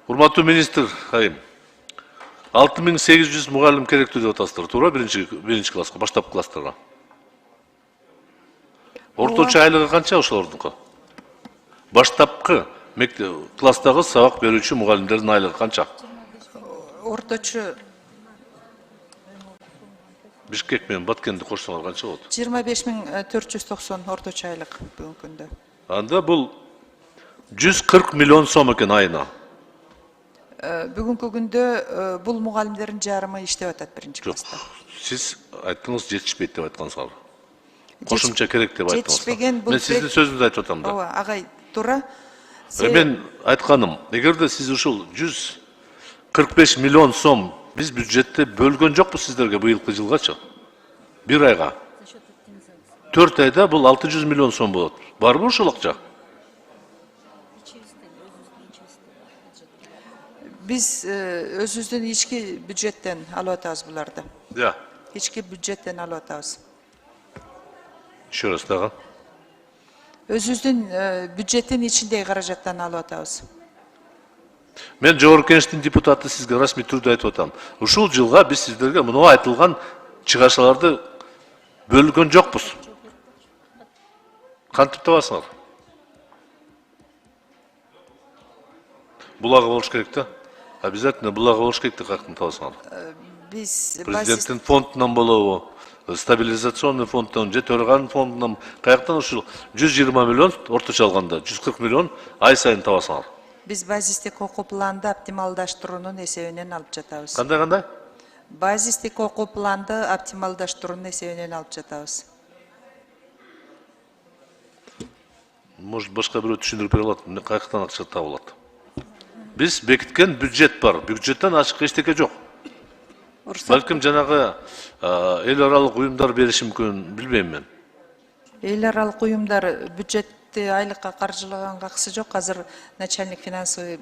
Урматтуу министр Кайым, 6800 мугалим керектүү деп атасыздар, туура? Биринчи класска, баштапкы класстарга. Орточо айлыгы канча ошолордунку? Баштапкы класстагы сабак берүүчү мугалимдердин айлыгы канча? Орточо Бишкек менен Баткенди кошсоңор канча болот? 25490 орточо айлык бүгүнкү күндө. Анда бул 140 миллион сом экен айына. Бүгүнкү күндө бул мугалимдердин жарымы иштеп атат биринчи класста. Сиз айттыңыз жетишпейт деп айткансыңар. Кошумча керек деп айттыңыз. Жетишпеген бул. Мен сиздин сөзүңүздү айтып атам да. Ооба, агай, туура. Мен айтканым, эгерде сиз ушул 145 миллион сом биз бюджетте бөлгөн жокпуз сиздерге быйылкы жылгачы. Бир айга. 4 айда бул 600 миллион сом болот. Барбы ушул акча? Биз өзүбүздүн ички бюджеттен алып атабыз буларды. Да. Ички бюджеттен алып атабыз. Еще раз дагы. Өзүбүздүн бюджеттин ичиндеги каражаттан алып атабыз. Мен Жогорку Кеңештин депутаты сизге расмий түрдө айтып атам. Ушул жылга биз сиздерге мына айтылган чыгашаларды бөлгөн жокпуз. Кантип табасыңар? Булагы болуш керек да. Обязательно булагы болуш керек да, каяктан табасыңар? Биз Президенттин фондунан болобу, стабилизационный фонддон же төрөган фондунан каяктан ушул 120 миллион орточо алганда 140 миллион ай сайын табасыңар? Биз базистик окуу планды оптималдаштыруунун эсебинен алып жатабыз. Кандай? Базистик окуу планды оптималдаштыруунун эсебинен алып жатабыз. Может, башка бирөө түшүндүрүп бере алат, каяктан акча табылат? Биз бекиткен бюджет бар. Бюджеттен ашык эчтеке жок. Балким жанагы эл аралык уюмдар бериши мүмкүн, билбейм мен. Эл аралык уюмдар бюджетти айлыкка каржылаганга акысы жок. Азыр начальник финансовый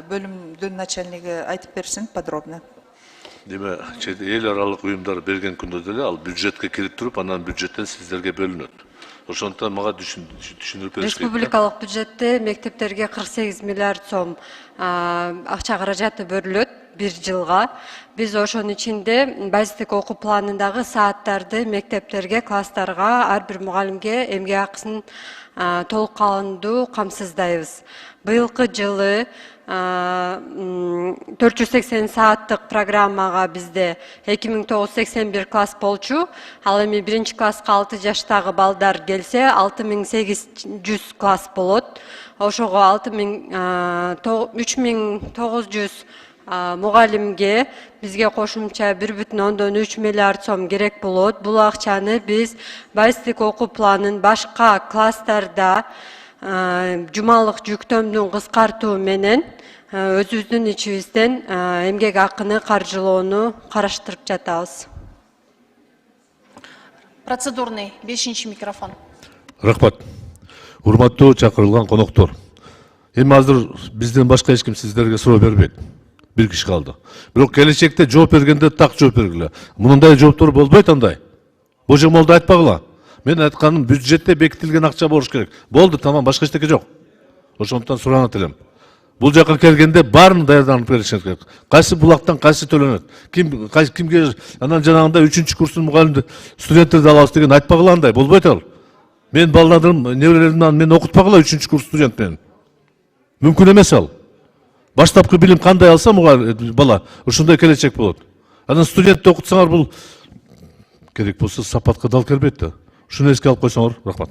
бөлүмдүн начальниги айтып берсин подробно. Деме, эл аралык уюмдар берген күндө деле ал бюджетке кирип туруп, анан бюджеттен сиздерге бөлүнөт. Ошондон мага түшүндүрүп бериш керек. Республикалык бюджетте мектептерге 48 миллиард сом акча каражаты бөлүнөт бир жылга. Биз ошонун ичинде базистик окуу планындагы сааттарды мектептерге, класстарга, ар бир мугалимге эмгек акысын толук кандуу камсыздайбыз. Быйылкы жылы 480 сааттык программага бизде 2981 класс болчу. Ал эми биринчи класска 6 жаштагы балдар келсе 6800 класс болот. Ошого 3900 мугалимге бизге кошумча 1,3 миллиард сом керек болот. Бул акчаны биз базистик окуу планын башка класстарда жумалык жүктөмдүн кыскартуу менен өзүбүздүн ичибизден эмгек акыны каржылоону караштырып жатабыз. Процедурный 5-ші микрофон. Рахмат. Урматтуу чакырылган коноктор. Эми азыр бизден башка эч ким сиздерге суроо бербейт. Бир киши калды. Бирок келечекте жооп бергенде так жооп бергиле. Мындай жооптор болбойт андай. Божомолду айтпагыла. Мен айтканым бюджетте бекитилген акча болуш керек. Болду, тамам, башка эчтеке жок. Ошондон суранат элем. Бул жака келгенде баарын даярданып бериш керек. Кайсы булактан кайсы төлөнөт? Кимге анан жанагында 3-чү курстун мугалимди студенттерди алабыз деген айтпагыла андай. Болбойт ал. Мен балдарым, неберелеримди мен окутпагыла 3-чү курс студент менен. Мүмкүн эмес ал. Баштапкы билим кандай алса бала, ушундай келечек болот. Анан студентти окутсаңар бул керек болсо сапатка дал келбейт да. Шуну эске алып койсоңор, рахмат.